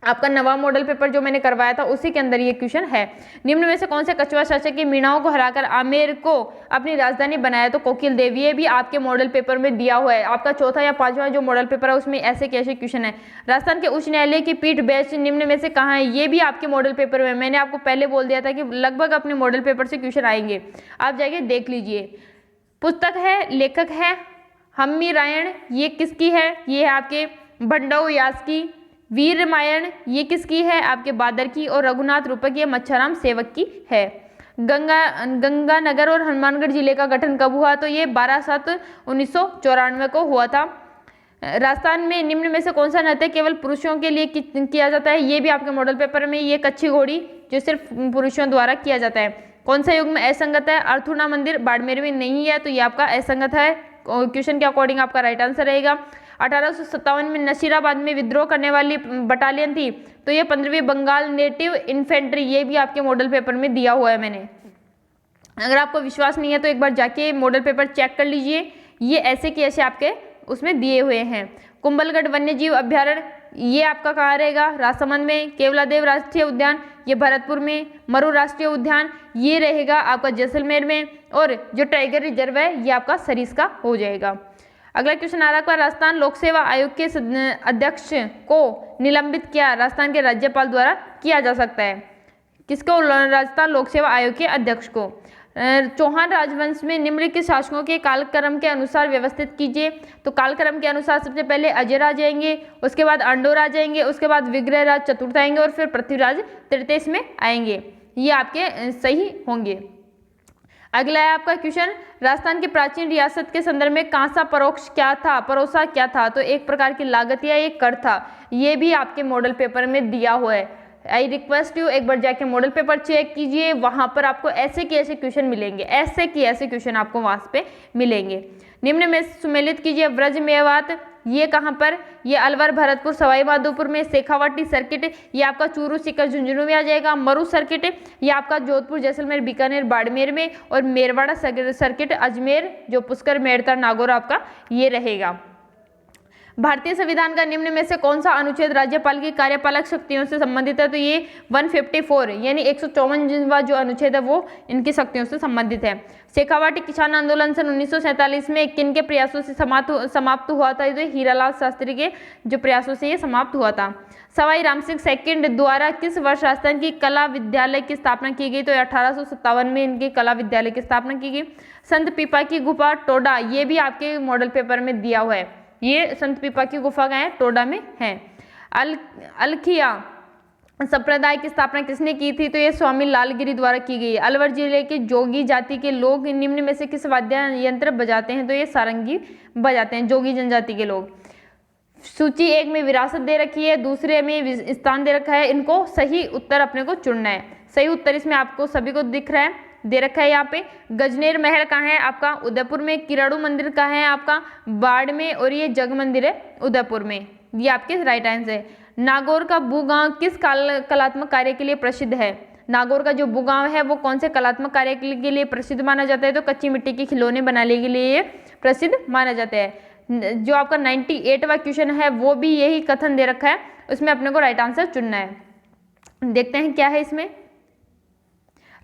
आपका नवा मॉडल पेपर जो मैंने करवाया था उसी के अंदर ये क्वेश्चन है। निम्न में से कौन से कछुआ शासक की मीणाओं को हराकर आमेर को अपनी राजधानी बनाया, तो कोकिल देव। ये भी आपके मॉडल पेपर में दिया हुआ है, आपका चौथा या 5वां जो मॉडल पेपर है उसमें ऐसे कैसे क्वेश्चन है। राजस्थान के उच्च न्यायालय की पीठ बेंच निम्न में से कहाँ है, ये भी आपके मॉडल पेपर में, मैंने आपको पहले बोल दिया था कि लगभग अपने मॉडल पेपर से क्वेश्चन आएंगे, आप जाके देख लीजिए। पुस्तक है, लेखक है हम्मी रायण, ये किसकी है, ये है आपके भंडाऊ व्यास की। वीर रामायण ये किसकी है, आपके बादर की। और रघुनाथ रूपक ये मच्छाराम सेवक की है। गंगानगर और हनुमानगढ़ जिले का गठन कब हुआ, तो ये 12/7/1994 को हुआ था। राजस्थान में निम्न में से कौन सा नृत्य केवल पुरुषों के लिए किया जाता है, ये भी आपके मॉडल पेपर में, ये कच्छी घोड़ी जो सिर्फ पुरुषों द्वारा किया जाता है। कौन सा युग में असंगत है, अर्थुना मंदिर बाड़मेर में नहीं है, तो ये आपका असंगत है, क्वेश्चन के अकॉर्डिंग आपका राइट आंसर रहेगा। 1857 में नसीराबाद में विद्रोह करने वाली बटालियन थी, तो ये 15वीं बंगाल नेटिव इन्फेंट्री, ये भी आपके मॉडल पेपर में दिया हुआ है मैंने। अगर आपको विश्वास नहीं है तो एक बार जाके मॉडल पेपर चेक कर लीजिए, ये ऐसे की ऐसे आपके उसमें दिए हुए हैं। कुंभलगढ़ वन्यजीव अभ्यारण्य, ये आपका कहाँ रहेगा? राजसमंद में। केवलादेव राष्ट्रीय उद्यान, ये भरतपुर में। मरु राष्ट्रीय उद्यान, ये रहेगा आपका जैसलमेर में। और जो टाइगर रिजर्व है ये आपका सरिस्का हो जाएगा। अगला क्वेश्चन आ रहा है, राजस्थान लोक सेवा आयोग के अध्यक्ष को निलंबित किया राजस्थान के राज्यपाल द्वारा किया जा सकता है। किसको? राजस्थान लोक सेवा आयोग के अध्यक्ष को। चौहान राजवंश में निम्नलिखित शासकों के कालक्रम के अनुसार व्यवस्थित कीजिए। तो कालक्रम के अनुसार सबसे पहले अजय राज आएंगे, उसके बाद अंडो राज आएंगे, उसके बाद विग्रह राज चतुर्थ आएंगे और फिर पृथ्वीराज तृतीय में आएंगे। ये आपके सही होंगे। अगला है आपका क्वेश्चन, राजस्थान की प्राचीन रियासत के संदर्भ में कांसा परोक्ष क्या था? परोसा क्या था? तो एक प्रकार की लागत या एक कर था। ये भी आपके मॉडल पेपर में दिया हुआ है। आई रिक्वेस्ट यू एक बार जाके मॉडल पेपर चेक कीजिए, वहां पर आपको ऐसे के ऐसे क्वेश्चन मिलेंगे, ऐसे की ऐसे क्वेश्चन आपको वहां पे मिलेंगे। निम्न में सुमेलित कीजिए। व्रज मेवात, ये कहाँ पर? ये अलवर, भरतपुर, सवाई माधोपुर में। शेखावाटी सर्किट, ये आपका चूरू, सीकर, झुंझुनू में आ जाएगा। मरु सर्किट, ये आपका जोधपुर, जैसलमेर, बीकानेर, बाड़मेर में। और मेरवाड़ा सर्किट अजमेर, जो पुष्कर, मेड़ता, नागौर आपका ये रहेगा। भारतीय संविधान का निम्न में से कौन सा अनुच्छेद राज्यपाल की कार्यपालक शक्तियों से संबंधित है? तो ये 154 यानी 154वां जो अनुच्छेद है वो इनकी शक्तियों से संबंधित है। शेखावाटी किसान आंदोलन सन 1947 में किन के प्रयासों से समाप्त हुआ था? तो हीरालाल शास्त्री के जो प्रयासों से ये समाप्त हुआ था। सवाई रामसिंह सेकंड द्वारा किस वर्ष राजस्थान की कला विद्यालय की स्थापना की गई? तो 1857 में इनके कला विद्यालय की स्थापना की गई। संत पीपा की गुफा टोडा, ये भी आपके मॉडल पेपर में दिया हुआ है। ये संत पीपा की गुफा का है, टोडा में है। अलखिया संप्रदाय की स्थापना किसने की थी? तो ये स्वामी लालगिरी द्वारा की गई। अलवर जिले के जोगी जाति के लोग निम्न में से किस वाद्य यंत्र बजाते हैं? तो ये सारंगी बजाते हैं जोगी जनजाति के लोग। सूची 1 में विरासत दे रखी है, दूसरे में स्थान दे रखा है, इनको सही उत्तर अपने को चुनना है। सही उत्तर इसमें आपको सभी को दिख रहा है, दे रखा है यहाँ पे। गजनेर महल कहाँ है? आपका उदयपुर में। किराड़ू मंदिर कहाँ है? आपका बाड़ में। और ये जग मंदिर है उदयपुर में। ये आपके राइट आंसर है। नागौर का बुगांव किस कलात्मक कार्य के लिए प्रसिद्ध है? नागौर का जो बुगांव है वो कौन से कलात्मक कार्य के लिए प्रसिद्ध माना जाता है? तो कच्ची मिट्टी के खिलौने बनाने के लिए प्रसिद्ध माना जाता है। जो आपका 98वां क्वेश्चन है वो भी यही कथन दे रखा है, उसमें अपने को राइट आंसर चुनना है। देखते हैं क्या है इसमें।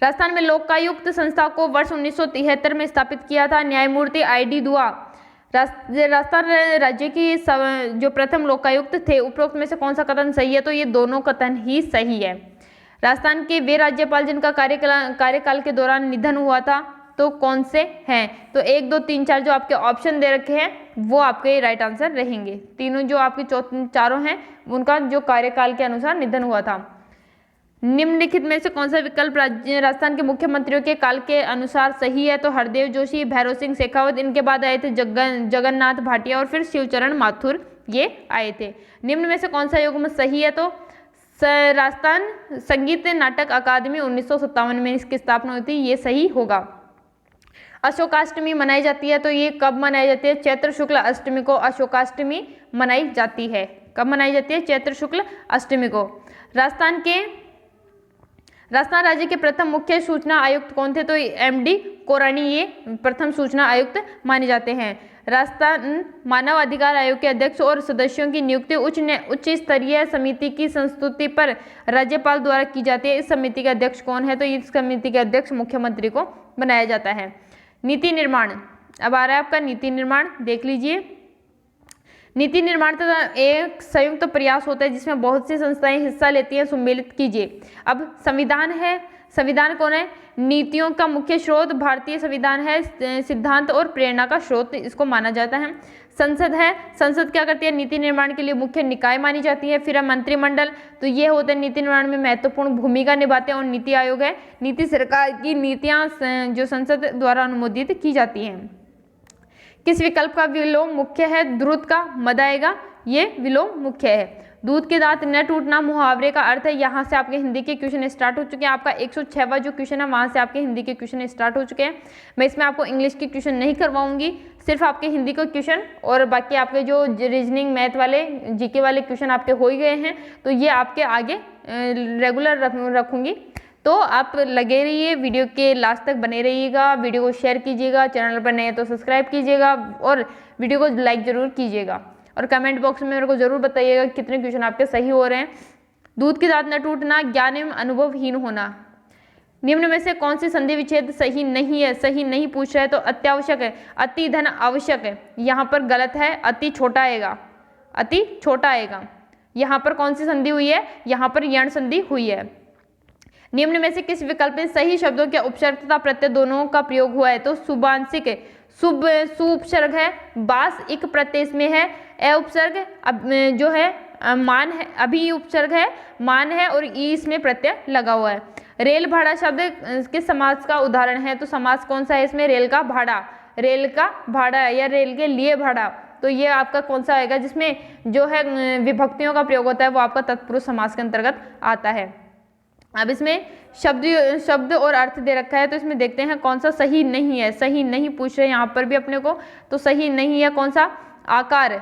राजस्थान में लोकायुक्त संस्था को वर्ष 1973 में स्थापित किया था न्यायमूर्ति ID दुआ। राजस्थान राज्य की जो प्रथम लोकायुक्त थे, उपरोक्त में से कौन सा कथन सही है? तो ये दोनों कथन ही सही है। राजस्थान के वे राज्यपाल जिनका कार्यकाल के दौरान निधन हुआ था, तो कौन से हैं? तो 1, 2, 3, 4 जो आपके ऑप्शन दे रखे हैं वो आपके राइट आंसर रहेंगे। तीनों जो आपके चारों हैं उनका जो कार्यकाल के अनुसार निधन हुआ था। निम्नलिखित में से कौन सा विकल्प राजस्थान के मुख्यमंत्रियों के काल के अनुसार सही है? तो हरदेव जोशी, भैरव सिंह शेखावत, इनके बाद आए थे जगन्नाथ भाटिया और फिर शिवचरण माथुर, ये आए थे। निम्न में से कौन सा युग्म सही है? तो राजस्थान संगीत नाटक अकादमी 1957 में इसकी स्थापना हुई थी, ये सही होगा। अशोकाष्टमी मनाई जाती है, तो ये कब मनाई जाती है? चैत्र शुक्ल अष्टमी को अशोकाष्टमी मनाई जाती है। कब मनाई जाती है? चैत्र शुक्ल अष्टमी को। राजस्थान राज्य के प्रथम मुख्य सूचना आयुक्त कौन थे? तो MD कोरानी ये प्रथम सूचना आयुक्त माने जाते हैं। राजस्थान मानव अधिकार आयोग के अध्यक्ष और सदस्यों की नियुक्ति उच्च स्तरीय समिति की संस्तुति पर राज्यपाल द्वारा की जाती है। इस समिति के अध्यक्ष कौन है? तो इस समिति के अध्यक्ष मुख्यमंत्री को बनाया जाता है। नीति निर्माण, अब आ रहा है आपका नीति निर्माण, देख लीजिए। नीति निर्माण तथा एक संयुक्त प्रयास होता है जिसमें बहुत सी संस्थाएं हिस्सा लेती हैं, सम्मिलित कीजिए। अब संविधान है, संविधान कौन है? नीतियों का मुख्य स्रोत भारतीय संविधान है, सिद्धांत और प्रेरणा का स्रोत इसको माना जाता है। संसद है, संसद क्या करती है? नीति निर्माण के लिए मुख्य निकाय मानी जाती है। फिर मंत्रिमंडल, तो ये होते हैं नीति निर्माण में महत्वपूर्ण भूमिका निभाते हैं। और नीति आयोग है, नीति सरकार की नीतियाँ जो संसद द्वारा अनुमोदित की जाती हैं। किस विकल्प का विलोम मुख्य है? द्रुत का मद आएगा, ये विलोम मुख्य है। दूध के दांत न टूटना मुहावरे का अर्थ है। यहाँ से आपके हिंदी के क्वेश्चन स्टार्ट हो चुके हैं। आपका 106वां जो क्वेश्चन है वहाँ से आपके हिंदी के क्वेश्चन स्टार्ट हो चुके हैं। मैं इसमें आपको इंग्लिश के क्वेश्चन नहीं करवाऊंगी, सिर्फ आपके हिंदी के क्वेश्चन और बाकी आपके जो रीजनिंग मैथ वाले जीके वाले क्वेश्चन आपके हो ही गए हैं, तो ये आपके आगे रेगुलर रखूंगी। तो आप लगे रहिए, वीडियो के लास्ट तक बने रहिएगा, वीडियो को शेयर कीजिएगा, चैनल पर नए तो सब्सक्राइब कीजिएगा और वीडियो को लाइक जरूर कीजिएगा और कमेंट बॉक्स में मेरे को जरूर बताइएगा कितने क्वेश्चन आपके सही हो रहे हैं। दूध के दांत न टूटना, ज्ञान एवं अनुभवहीन होना, निम्न में से कौन सी संधि विच्छेद सही नहीं है? सही नहीं पूछ रहा है तो अत्यावश्यक है, अति धन आवश्यक है, यहाँ पर गलत है, अति छोटा आएगा, अति छोटा आएगा। यहाँ पर कौन सी संधि हुई है? यहाँ पर यण संधि हुई है। निम्न में से किस विकल्प में सही शब्दों के उपसर्ग तथा प्रत्यय दोनों का प्रयोग हुआ है? तो शुभांशिक, शुभ सु उपसर्ग है, बास इक प्रत्यय में है, ए उपसर्ग जो है मान है, अभी उपसर्ग है, मान है और ई इसमें प्रत्यय लगा हुआ है। रेल भाड़ा शब्द के समास का उदाहरण है, तो समास कौन सा है इसमें? रेल का भाड़ा, रेल का भाड़ा या रेल के लिए भाड़ा, तो ये आपका कौन सा आएगा जिसमें जो है विभक्तियों का प्रयोग होता है वो आपका तत्पुरुष समास के अंतर्गत आता है। अब इसमें शब्द और अर्थ दे रखा है, तो इसमें देखते हैं कौन सा सही नहीं है। सही नहीं पूछ रहे यहाँ पर भी अपने को, तो सही नहीं है कौन सा? आकार।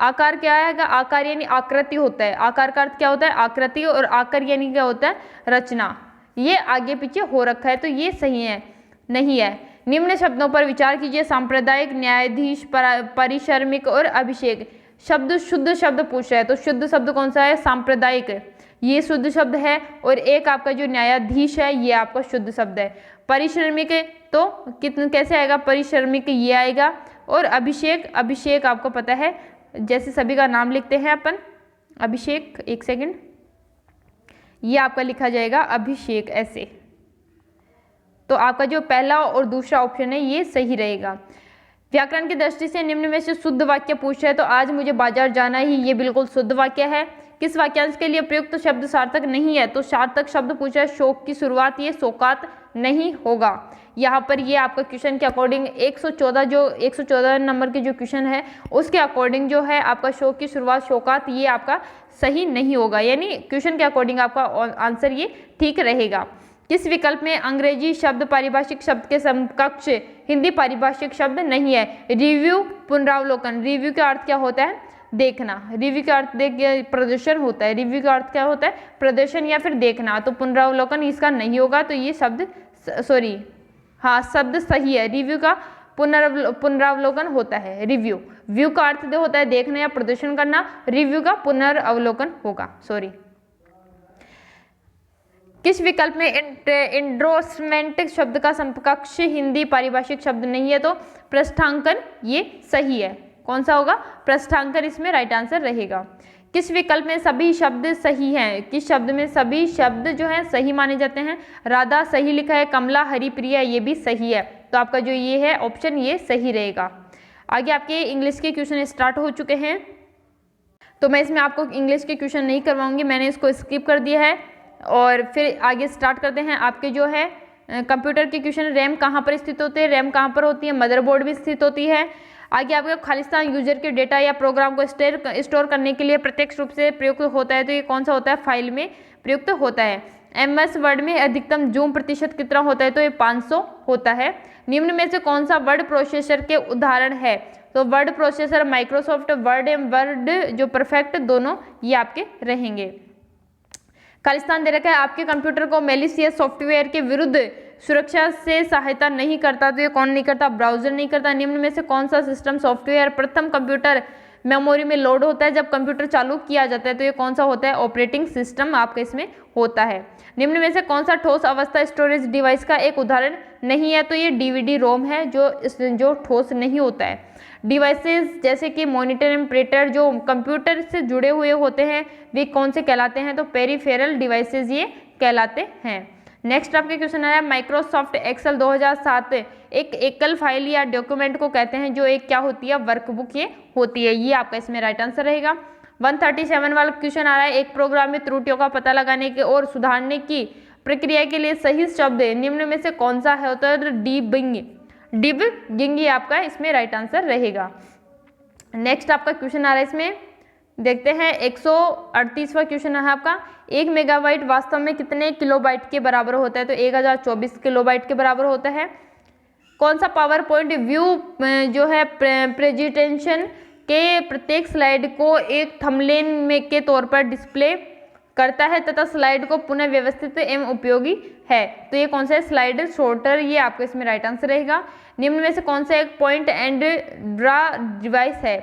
आकार क्या है? आकार यानी आकृति होता है, आकार का अर्थ क्या होता है? आकृति, और आकार यानी क्या होता है? रचना। ये आगे पीछे हो रखा है तो ये सही है, नहीं है। निम्न शब्दों पर विचार कीजिए, सांप्रदायिक, न्यायाधीश, परिश्रमिक और अभिषेक। शब्द शुद्ध शब्द पूछ रहा है, तो शुद्ध शब्द कौन सा है? सांप्रदायिक, ये शुद्ध शब्द है, और एक आपका जो न्यायाधीश है ये आपका शुद्ध शब्द है। परिश्रमिक तो कितने कैसे आएगा? परिश्रमिक ये आएगा, और अभिषेक, अभिषेक आपको पता है जैसे सभी का नाम लिखते हैं अपन, अभिषेक, एक सेकंड, ये आपका लिखा जाएगा अभिषेक ऐसे। तो आपका जो पहला और दूसरा ऑप्शन है ये सही रहेगा। व्याकरण की दृष्टि से निम्न में से शुद्ध वाक्य पूछा है, तो आज मुझे बाजार जाना ही, ये बिल्कुल शुद्ध वाक्य है। किस वाक्यांश के लिए प्रयुक्त शब्द सार्थक नहीं है? तो सार्थक शब्द पूछा है शोक की शुरुआत, ये शोकात नहीं होगा। यहाँ पर ये आपका क्वेश्चन के अकॉर्डिंग 114 नंबर के जो क्वेश्चन है उसके अकॉर्डिंग जो है आपका शोक की शुरुआत शोकात, ये आपका सही नहीं होगा, यानी क्वेश्चन के अकॉर्डिंग आपका आंसर ये ठीक रहेगा। किस विकल्प में अंग्रेजी शब्द पारिभाषिक शब्द के समकक्ष हिंदी पारिभाषिक शब्द नहीं है? रिव्यू, पुनरावलोकन। रिव्यू का अर्थ क्या होता है? देखना। रिव्यू का अर्थ प्रदर्शन होता है, रिव्यू का अर्थ क्या होता है? प्रदर्शन या फिर देखना। तो पुनरावलोकन इसका नहीं होगा, तो ये शब्द शब्द सही है। रिव्यू का पुनरावलोकन होता है। रिव्यू, व्यू का अर्थ होता है देखना या प्रदर्शन करना, रिव्यू का पुनरावलोकन होगा। किस विकल्प में इंडोर्समेंट शब्द का समकक्ष हिंदी पारिभाषिक शब्द नहीं है? तो पृष्ठांकन, ये सही है। कौन सा होगा? पृष्ठांकन इसमें राइट आंसर रहेगा। किस विकल्प में सभी शब्द सही हैं? किस शब्द में सभी शब्द जो हैं सही माने जाते हैं? राधा सही लिखा है, कमला, हरिप्रिया ये भी सही है, तो आपका जो ये है ऑप्शन ये सही रहेगा। आगे आपके इंग्लिश के क्वेश्चन स्टार्ट हो चुके हैं, तो मैं इसमें आपको इंग्लिश के क्वेश्चन नहीं करवाऊंगी, मैंने इसको स्किप कर दिया है। और फिर आगे स्टार्ट करते हैं। आपके जो है कंप्यूटर के क्वेश्चन, रैम कहाँ पर स्थित होते हैं? रैम कहाँ पर होती है? मदरबोर्ड भी स्थित होती है। आगे आपका खालिस्तान यूजर के डेटा या प्रोग्राम को स्टोर करने के लिए प्रत्यक्ष रूप से प्रयुक्त होता है, तो ये कौन सा होता है? फाइल में प्रयुक्त होता है। MS वर्ड में अधिकतम जूम प्रतिशत कितना होता है? तो ये 500 होता है। निम्न में से कौन सा वर्ड प्रोसेसर के उदाहरण है? तो वर्ड प्रोसेसर माइक्रोसॉफ्ट वर्ड एवं वर्ड जो परफेक्ट दोनों ये आपके रहेंगे। खालिस्तान दे रखा है आपके कंप्यूटर को मैलिशियस सॉफ्टवेयर के विरुद्ध सुरक्षा से सहायता नहीं करता, तो ये कौन नहीं करता? ब्राउजर नहीं करता। निम्न में से कौन सा सिस्टम सॉफ्टवेयर प्रथम कंप्यूटर मेमोरी में लोड होता है जब कंप्यूटर चालू किया जाता है? तो ये कौन सा होता है? ऑपरेटिंग सिस्टम आपका इसमें होता है। निम्न में से कौन सा ठोस अवस्था स्टोरेज डिवाइस का एक उदाहरण नहीं है? तो ये DVD रोम है जो ठोस नहीं होता है। डिवाइसेस जैसे कि मॉनिटर एम्परेटर जो कंप्यूटर से जुड़े हुए होते हैं वे कौन से कहलाते हैं? तो पेरिफेरल डिवाइसेस ये कहलाते हैं। नेक्स्ट आपके क्वेश्चन आ रहा है माइक्रोसॉफ्ट एक्सेल 2007 एक एकल फाइल या डॉक्यूमेंट को कहते हैं जो एक क्या होती है? वर्कबुक ये होती है, ये आपका इसमें राइट आंसर रहेगा। 137 वाला क्वेश्चन आ रहा है एक प्रोग्राम में त्रुटियों का पता लगाने के और सुधारने की प्रक्रिया के लिए सही शब्द निम्न में से कौन सा है? होता है डिबगिंग, ये आपका इसमें राइट आंसर रहेगा। नेक्स्ट आपका क्वेश्चन आ रहा है इसमें देखते हैं 138वां क्वेश्चन है आपका, 1 मेगाबाइट वास्तव में कितने किलोबाइट के बराबर होता है? तो 1024 किलोबाइट के बराबर होता है। कौन सा पावर पॉइंट व्यू जो है प्रेजेंटेशन के प्रत्येक स्लाइड को एक थंबनेल में के तौर पर डिस्प्ले करता है तथा स्लाइड को पुनः व्यवस्थित एवं उपयोगी है? तो ये कौन सा है? स्लाइड सॉर्टर, ये आपका इसमें राइट आंसर रहेगा। निम्न में से कौन सा एक पॉइंट एंड ड्रा डिवाइस है?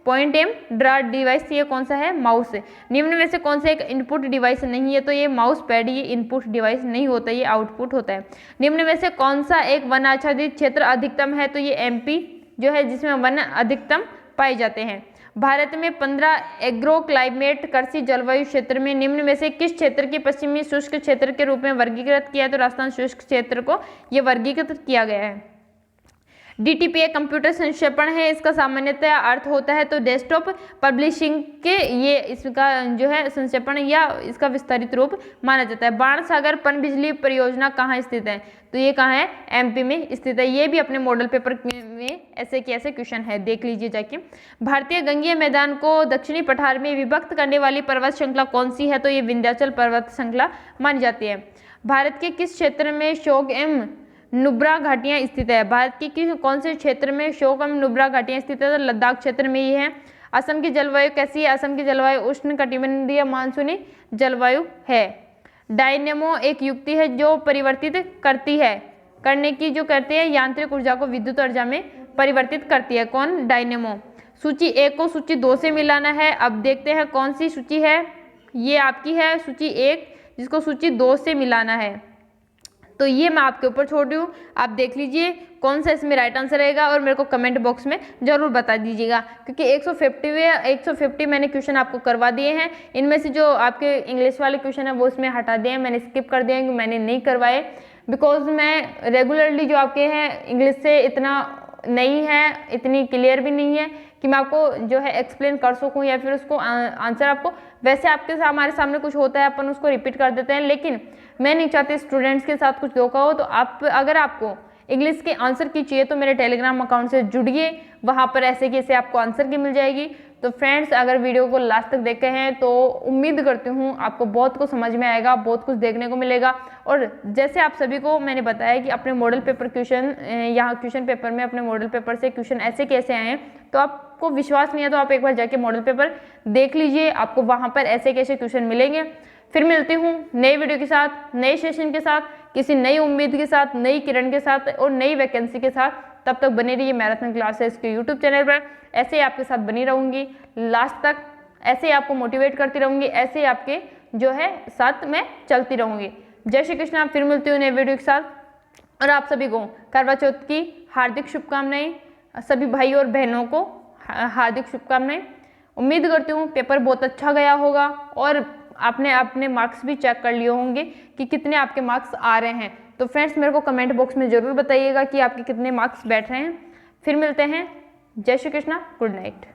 पॉइंट एंड ड्रा डिवाइस ये कौन सा है? माउस। निम्न में से कौन सा एक इनपुट डिवाइस नहीं है? तो ये माउस पैड, ये इनपुट डिवाइस नहीं होता, ये आउटपुट होता है। निम्न में से कौन सा एक वन आच्छादित क्षेत्र अधिकतम है? तो ये एमपी जो है जिसमें वन अधिकतम पाए जाते हैं। भारत में 15 एग्रो क्लाइमेट कृषि जलवायु क्षेत्र में निम्न में से किस क्षेत्र के पश्चिमी शुष्क क्षेत्र के रूप में वर्गीकृत किया है? तो राजस्थान शुष्क क्षेत्र को ये वर्गीकृत किया गया है। DTP एक कंप्यूटर संक्षेपण है, इसका सामान्यतः अर्थ होता है तो डेस्कटॉप पब्लिशिंग के, ये इसका जो है संक्षेपण या इसका विस्तारित रूप माना जाता है। बाणसागर पनबिजली परियोजना कहाँ स्थित है? तो ये कहाँ है? MP में स्थित है। ये भी अपने मॉडल पेपर में ऐसे के ऐसे क्वेश्चन है, देख लीजिए जाके। भारतीय गंगीय मैदान को दक्षिणी पठार में विभक्त करने वाली पर्वत श्रृंखला कौन सी है? तो ये विंध्याचल पर्वत श्रृंखला मानी जाती है। भारत के किस क्षेत्र में शोक एवं नुब्रा घाटियां स्थित है? भारत की कौन से क्षेत्र में शोक एवं नुब्रा घाटियां स्थित है? तो लद्दाख क्षेत्र में ये है। असम की जलवायु कैसी है? असम की जलवायु उष्ण कटिबंधीय मानसूनी जलवायु है। डायनेमो एक युक्ति है जो परिवर्तित करती है, करने की जो करती है यांत्रिक ऊर्जा को विद्युत ऊर्जा में परिवर्तित करती है। कौन? डायनेमो। सूची 1 को सूची 2 से मिलाना है। अब देखते हैं कौन सी सूची है, ये आपकी है सूची 1 जिसको सूची 2 से मिलाना है। तो ये मैं आपके ऊपर छोड़ रही हूँ, आप देख लीजिए कौन सा इसमें राइट आंसर रहेगा और मेरे को कमेंट बॉक्स में जरूर बता दीजिएगा, क्योंकि 150 मैंने क्वेश्चन आपको करवा दिए हैं। इनमें से जो आपके इंग्लिश वाले क्वेश्चन है वो इसमें हटा दिए हैं, मैंने स्किप कर दिया क्योंकि मैंने नहीं करवाए, बिकॉज मैं रेगुलरली जो आपके हैं इंग्लिश से इतना नहीं है, इतनी क्लियर भी नहीं है कि मैं आपको जो है एक्सप्लेन कर सकूं या फिर उसको आंसर आपको, वैसे आपके हमारे सामने कुछ होता है अपन उसको रिपीट कर देते हैं, लेकिन मैं नहीं चाहती स्टूडेंट्स के साथ कुछ धोखा हो। तो आप अगर आपको इंग्लिश के आंसर की चाहिए तो मेरे टेलीग्राम अकाउंट से जुड़िए, वहाँ पर ऐसे कैसे आपको आंसर की मिल जाएगी। तो फ्रेंड्स, अगर वीडियो को लास्ट तक देखे हैं तो उम्मीद करती हूँ आपको बहुत कुछ समझ में आएगा, बहुत कुछ देखने को मिलेगा। और जैसे आप सभी को मैंने बताया कि अपने मॉडल पेपर क्वेश्चन, यहाँ क्वेश्चन पेपर में अपने मॉडल पेपर से क्वेश्चन ऐसे कैसे आए हैं, तो आपको विश्वास नहीं है तो आप एक बार जाके मॉडल पेपर देख लीजिए, आपको वहाँ पर ऐसे कैसे क्वेश्चन मिलेंगे। फिर मिलती हूँ नए वीडियो के साथ, नए सेशन के साथ, किसी नई उम्मीद के साथ, नई किरण के साथ और नई वैकेंसी के साथ। तब तक बने रहिए मैराथन क्लासेस के यूट्यूब चैनल पर। ऐसे ही आपके साथ बनी रहूँगी लास्ट तक, ऐसे ही आपको मोटिवेट करती रहूँगी, ऐसे ही आपके जो है साथ में चलती रहूँगी। जय श्री कृष्ण। फिर मिलती हूँ नए वीडियो के साथ, और आप सभी को करवा चौथ की हार्दिक शुभकामनाएं, सभी भाई और बहनों को हार्दिक शुभकामनाएं। उम्मीद करती हूँ पेपर बहुत अच्छा गया होगा और आपने अपने मार्क्स भी चेक कर लिए होंगे कि कितने आपके मार्क्स आ रहे हैं। तो फ्रेंड्स, मेरे को कमेंट बॉक्स में ज़रूर बताइएगा कि आपके कितने मार्क्स बैठ रहे हैं। फिर मिलते हैं। जय श्री कृष्णा। Good night.